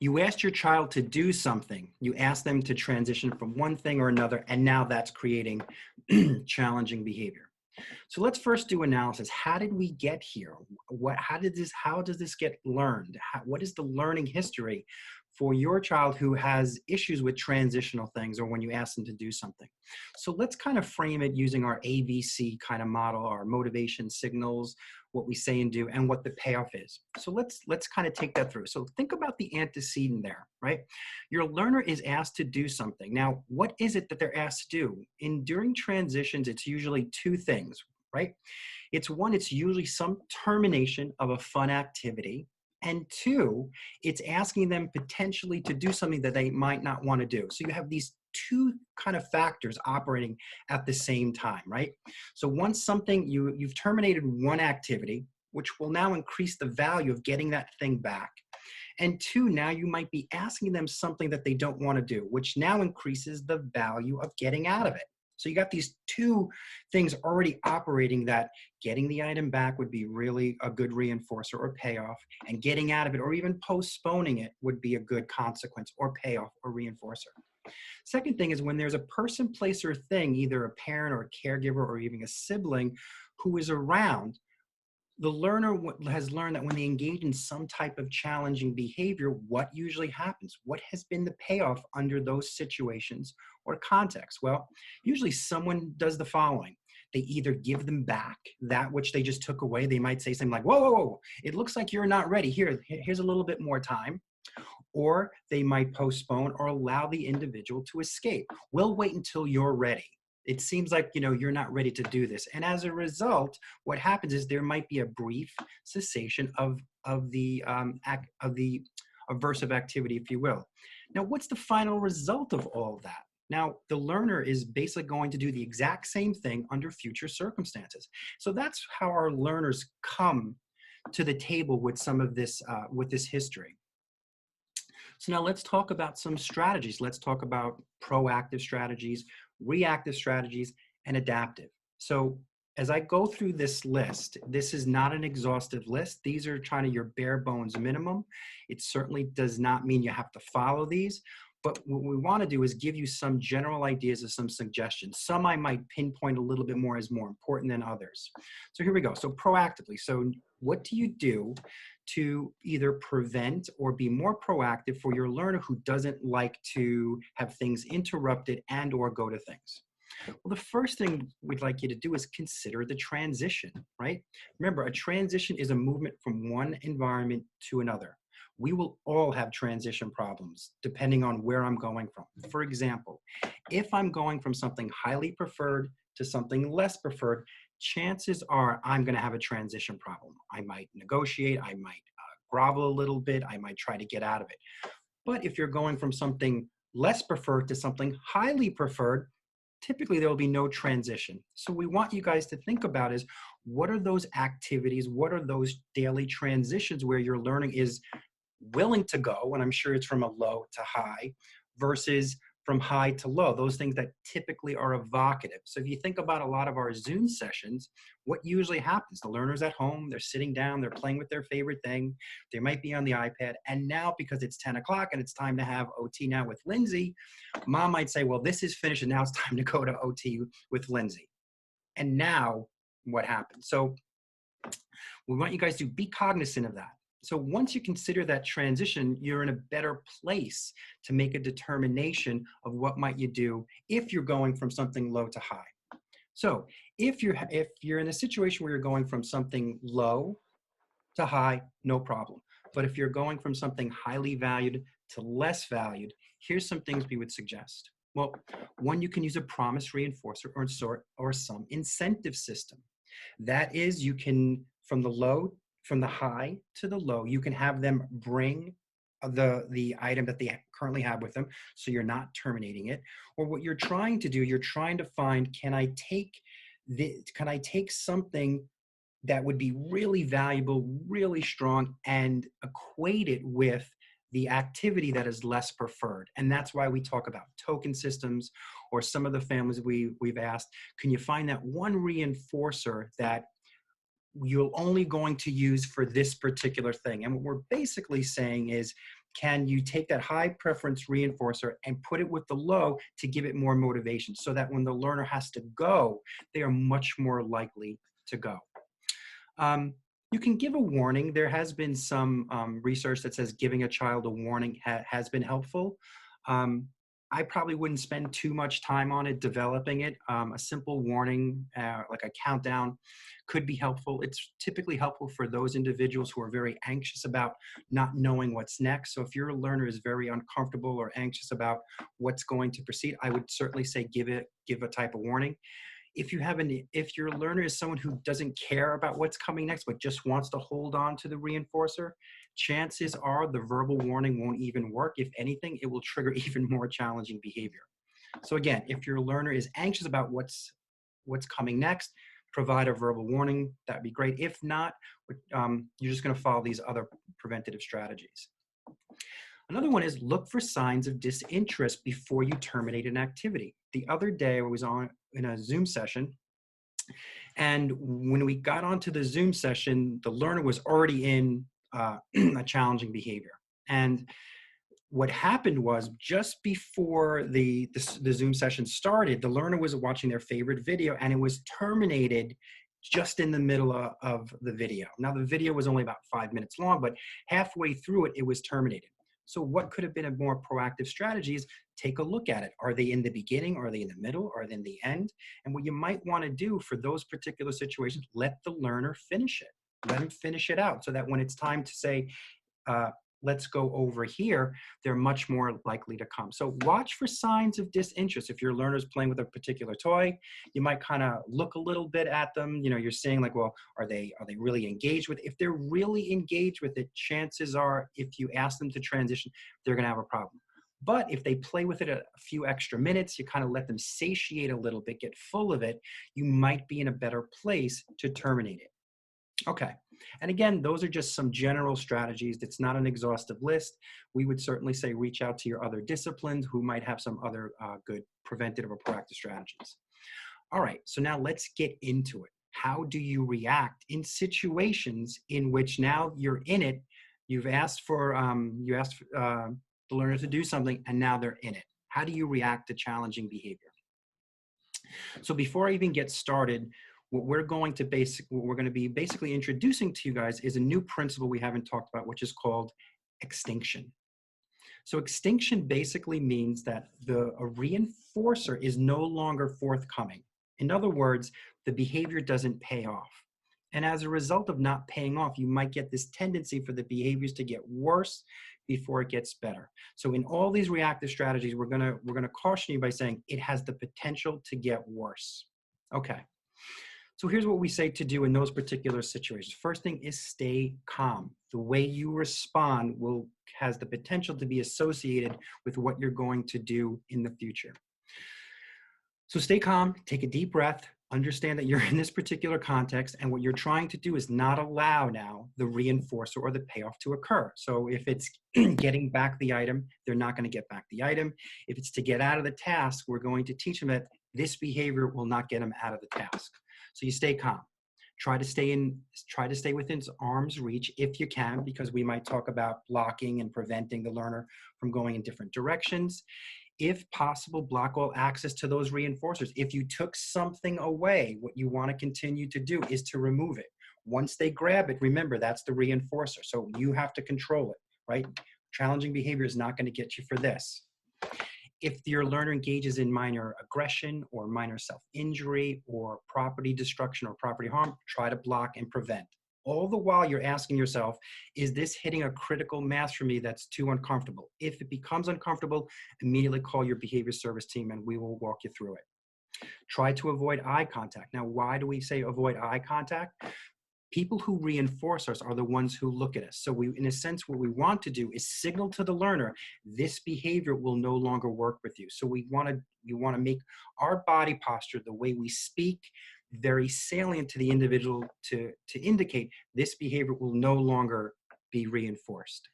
You asked your child to do something. You asked them to transition from one thing or another, and now that's creating challenging behavior. So let's first do analysis. How did we get here? How does this get learned? What is the learning history for your child who has issues with transitional things or when you ask them to do something? So let's kind of frame it using our ABC kind of model, our motivation signals, what we say and do, and what the payoff is. So let's kind of take that through. So think about the antecedent there, right? Your learner is asked to do something. Now, what is it that they're asked to do? During transitions, it's usually two things, right? It's one, it's usually some termination of a fun activity. And two, it's asking them potentially to do something that they might not want to do. So you have these two kind of factors operating at the same time, right? So once something, you've terminated one activity, which will now increase the value of getting that thing back. And two, now you might be asking them something that they don't want to do, which now increases the value of getting out of it. So you got these two things already operating that getting the item back would be really a good reinforcer or payoff, and getting out of it or even postponing it would be a good consequence or payoff or reinforcer. Second thing is when there's a person, place, or thing, either a parent or a caregiver or even a sibling who is around, the learner has learned that when they engage in some type of challenging behavior, what usually happens? What has been the payoff under those situations or contexts? Well, usually someone does the following. They either give them back that which they just took away. They might say something like, whoa, whoa, whoa, it looks like you're not ready. Here's a little bit more time. Or they might postpone or allow the individual to escape. We'll wait until you're ready. It seems like, you're not ready to do this. And as a result, what happens is there might be a brief cessation of the aversive activity, if you will. Now, what's the final result of all of that? Now, the learner is basically going to do the exact same thing under future circumstances. So that's how our learners come to the table with some of this, with this history. So now let's talk about some strategies. Let's talk about proactive strategies, reactive strategies, and adaptive. So as I go through this list, this is not an exhaustive list. These are kind of your bare bones minimum. It certainly does not mean you have to follow these, but what we want to do is give you some general ideas of some suggestions. Some I might pinpoint a little bit more as more important than others. So here we go. So proactively. So what do you do to either prevent or be more proactive for your learner who doesn't like to have things interrupted and or go to things? Well, the first thing we'd like you to do is consider the transition, right? Remember, a transition is a movement from one environment to another. We will all have transition problems depending on where I'm going from. For example, if I'm going from something highly preferred to something less preferred, chances are I'm going to have a transition problem. I might negotiate, I might grovel a little bit, I might try to get out of it. But if you're going from something less preferred to something highly preferred, typically there will be no transition. So we want you guys to think about is, what are those activities, what are those daily transitions where your learning is willing to go, and I'm sure it's from a low to high, versus from high to low, those things that typically are evocative. So if you think about a lot of our Zoom sessions, what usually happens? The learner's at home, they're sitting down, they're playing with their favorite thing, they might be on the iPad, and now because it's 10 o'clock and it's time to have OT now with Lindsay, mom might say, well, this is finished and now it's time to go to OT with Lindsay. And now what happens? So we want you guys to be cognizant of that. So once you consider that transition, you're in a better place to make a determination of what might you do if you're going from something low to high. So if you're in a situation where you're going from something low to high, no problem. But if you're going from something highly valued to less valued, here's some things we would suggest. Well, one, you can use a promise reinforcer or some incentive system. That is, you can, from the high to the low, you can have them bring the item that they currently have with them, so you're not terminating it. Or what you're trying to do, you're trying to find, can I take something that would be really valuable, really strong, and equate it with the activity that is less preferred. And that's why we talk about token systems, or some of the families we've asked, can you find that one reinforcer that you're only going to use for this particular thing? And what we're basically saying is, can you take that high preference reinforcer and put it with the low to give it more motivation so that when the learner has to go, they are much more likely to go. You can give a warning. There has been some research that says giving a child a warning has been helpful. I probably wouldn't spend too much time on it, developing it. A simple warning, like a countdown, could be helpful. It's typically helpful for those individuals who are very anxious about not knowing what's next. So if your learner is very uncomfortable or anxious about what's going to proceed, I would certainly say give a type of warning. If your learner is someone who doesn't care about what's coming next, but just wants to hold on to the reinforcer, chances are the verbal warning won't even work. If anything, it will trigger even more challenging behavior. So again, if your learner is anxious about what's coming next, provide a verbal warning. That'd be great. If not, you're just going to follow these other preventative strategies. Another one is look for signs of disinterest before you terminate an activity. The other day I was in a Zoom session, and when we got onto the Zoom session, the learner was already in a challenging behavior. And what happened was just before the Zoom session started, the learner was watching their favorite video and it was terminated just in the middle of the video. Now the video was only about 5 minutes long, but halfway through it, it was terminated. So what could have been a more proactive strategy is take a look at it. Are they in the beginning? Are they in the middle? Are they in the end? And what you might want to do for those particular situations, let the learner finish it. Let them finish it out so that when it's time to say, let's go over here, they're much more likely to come. So watch for signs of disinterest. If your learner's playing with a particular toy, you might kind of look a little bit at them. You know, you're saying like, well, are they really engaged with it? If they're really engaged with it, chances are if you ask them to transition, they're going to have a problem. But if they play with it a few extra minutes, you kind of let them satiate a little bit, get full of it, you might be in a better place to terminate it. Okay. And again, those are just some general strategies. It's not an exhaustive list. We would certainly say reach out to your other disciplines who might have some other good preventative or proactive strategies. All right, so now let's get into it. How do you react in situations in which now you're in it, you've asked for, the learner to do something and now they're in it? How do you react to challenging behavior? So before I even get started, what we're going to be basically introducing to you guys is a new principle we haven't talked about, which is called extinction. So extinction basically means that a reinforcer is no longer forthcoming. In other words, the behavior doesn't pay off. And as a result of not paying off, you might get this tendency for the behaviors to get worse before it gets better. So in all these reactive strategies, we're gonna caution you by saying it has the potential to get worse. Okay. So here's what we say to do in those particular situations. First thing is stay calm. The way you respond has the potential to be associated with what you're going to do in the future. So stay calm, take a deep breath, understand that you're in this particular context, and what you're trying to do is not allow now the reinforcer or the payoff to occur. So if it's getting back the item, they're not going to get back the item. If it's to get out of the task, we're going to teach them that this behavior will not get them out of the task. So you stay calm. Try to stay within arm's reach if you can, because we might talk about blocking and preventing the learner from going in different directions. If possible, block all access to those reinforcers. If you took something away, what you want to continue to do is to remove it. Once they grab it, remember, that's the reinforcer. So you have to control it, right? Challenging behavior is not going to get you for this. If your learner engages in minor aggression or minor self-injury or property destruction or property harm, try to block and prevent. All the while you're asking yourself, is this hitting a critical mass for me that's too uncomfortable? If it becomes uncomfortable, immediately call your behavior service team and we will walk you through it. Try to avoid eye contact. Now, why do we say avoid eye contact? People who reinforce us are the ones who look at us. So in a sense, what we want to do is signal to the learner, this behavior will no longer work with you. So we want to make our body posture, the way we speak, very salient to the individual to indicate this behavior will no longer be reinforced.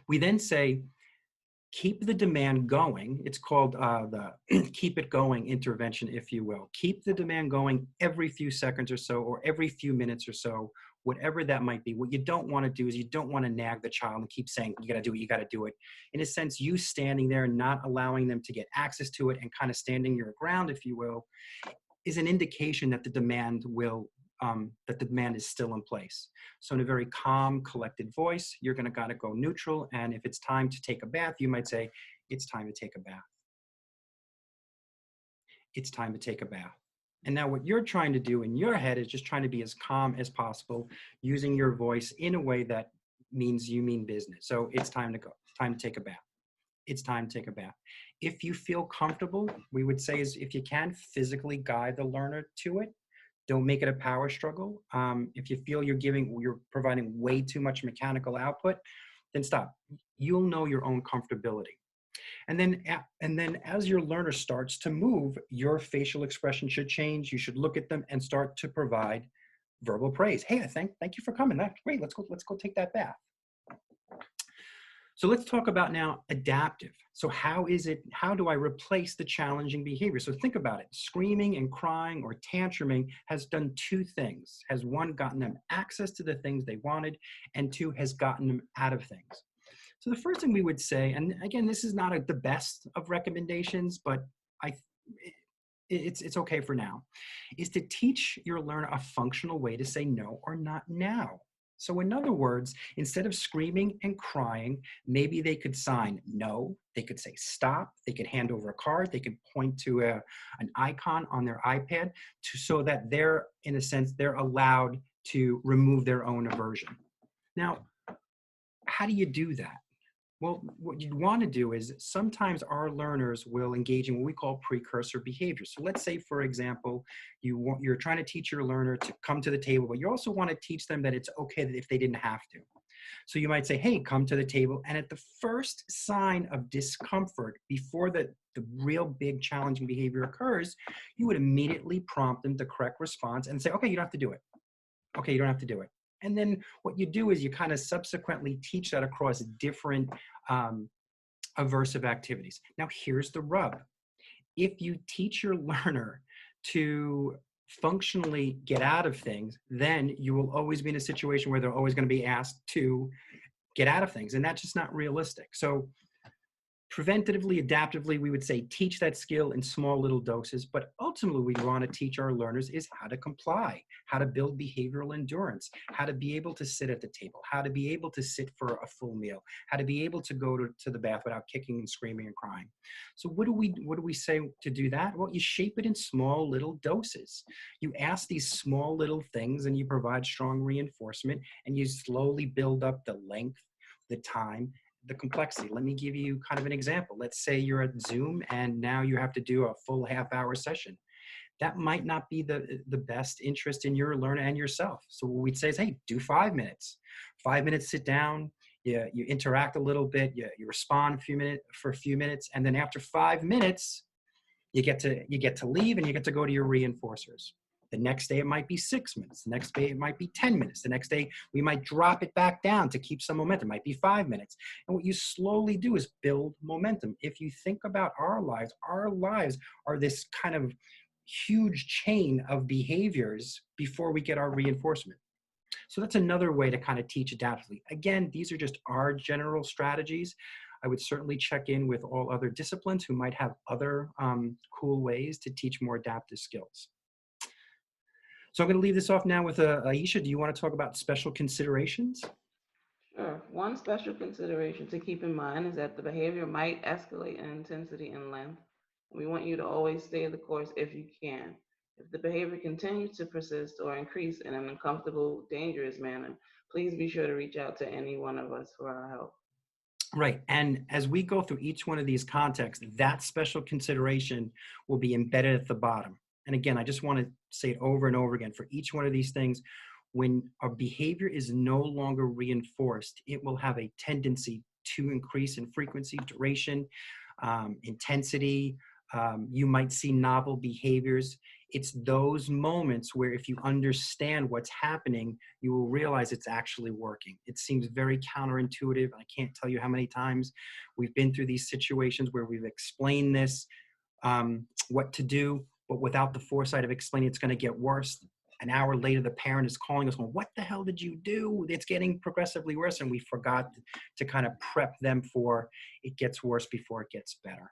We then say, Keep the demand going. It's called the keep it going intervention, if you will. Keep the demand going every few seconds or so, or every few minutes or so, whatever that might be. What you don't want to do is you don't want to nag the child and keep saying, you got to do it, you got to do it. In a sense, you standing there and not allowing them to get access to it and kind of standing your ground, if you will, is an indication that the demand is still in place. So in a very calm, collected voice, you're going to gotta go neutral. And if it's time to take a bath, you might say, it's time to take a bath. It's time to take a bath. And now what you're trying to do in your head is just trying to be as calm as possible, using your voice in a way that means you mean business. So it's time to go, time to take a bath. It's time to take a bath. If you feel comfortable, we would say is if you can physically guide the learner to it, don't make it a power struggle. If you feel you're providing way too much mechanical output, then stop. You'll know your own comfortability. And then as your learner starts to move, your facial expression should change. You should look at them and start to provide verbal praise. Hey, thank you for coming. That's great. Let's go take that bath. So let's talk about now adaptive. So how do I replace the challenging behavior? So think about it. Screaming and crying or tantruming has done two things. Has one, gotten them access to the things they wanted, and two, has gotten them out of things. So the first thing we would say, and again, this is not the best of recommendations, but it's okay for now, is to teach your learner a functional way to say no or not now. So in other words, instead of screaming and crying, maybe they could sign no, they could say stop, they could hand over a card, they could point to an icon on their iPad so that they're, in a sense, they're allowed to remove their own aversion. Now, how do you do that? Well, what you'd want to do is sometimes our learners will engage in what we call precursor behavior. So let's say, for example, you're trying to teach your learner to come to the table, but you also want to teach them that it's okay if they didn't have to. So you might say, hey, come to the table. And at the first sign of discomfort, before the real big challenging behavior occurs, you would immediately prompt them the correct response and say, okay, you don't have to do it. Okay, you don't have to do it. And then what you do is you kind of subsequently teach that across different aversive activities. Now, here's the rub. If you teach your learner to functionally get out of things, then you will always be in a situation where they're always going to be asked to get out of things. And that's just not realistic. So preventatively, adaptively, we would say teach that skill in small little doses, but ultimately we want to teach our learners is how to comply, how to build behavioral endurance, how to be able to sit at the table, how to be able to sit for a full meal, how to be able to go to the bath without kicking and screaming and crying. So what do we say to do that? Well, you shape it in small little doses. You ask these small little things and you provide strong reinforcement and you slowly build up the length, the time, the complexity. Let me give you kind of an example. Let's say you're at Zoom and now you have to do a full half-hour session. That might not be the best interest in your learner and yourself. So what we'd say is, hey, do 5 minutes. 5 minutes, sit down, you interact a little bit, you respond for a few minutes, and then after 5 minutes, you get to leave and you get to go to your reinforcers. The next day, it might be 6 minutes. The next day, it might be 10 minutes. The next day, we might drop it back down to keep some momentum. It might be 5 minutes. And what you slowly do is build momentum. If you think about our lives are this kind of huge chain of behaviors before we get our reinforcement. So that's another way to kind of teach adaptively. Again, these are just our general strategies. I would certainly check in with all other disciplines who might have other cool ways to teach more adaptive skills. So I'm going to leave this off now with Aisha. Do you want to talk about special considerations? Sure. One special consideration to keep in mind is that the behavior might escalate in intensity and length. We want you to always stay the course if you can. If the behavior continues to persist or increase in an uncomfortable, dangerous manner, please be sure to reach out to any one of us for our help. Right. And as we go through each one of these contexts, that special consideration will be embedded at the bottom. And again, I just want to say it over and over again for each one of these things. When our behavior is no longer reinforced, it will have a tendency to increase in frequency, duration, intensity, You might see novel behaviors. It's those moments where if you understand what's happening, you will realize it's actually working. It seems very counterintuitive. I can't tell you how many times we've been through these situations where we've explained this, what to do, but without the foresight of explaining it's going to get worse. An hour later, the parent is calling us, going, "What the hell did you do? It's getting progressively worse." And we forgot to kind of prep them for it gets worse before it gets better.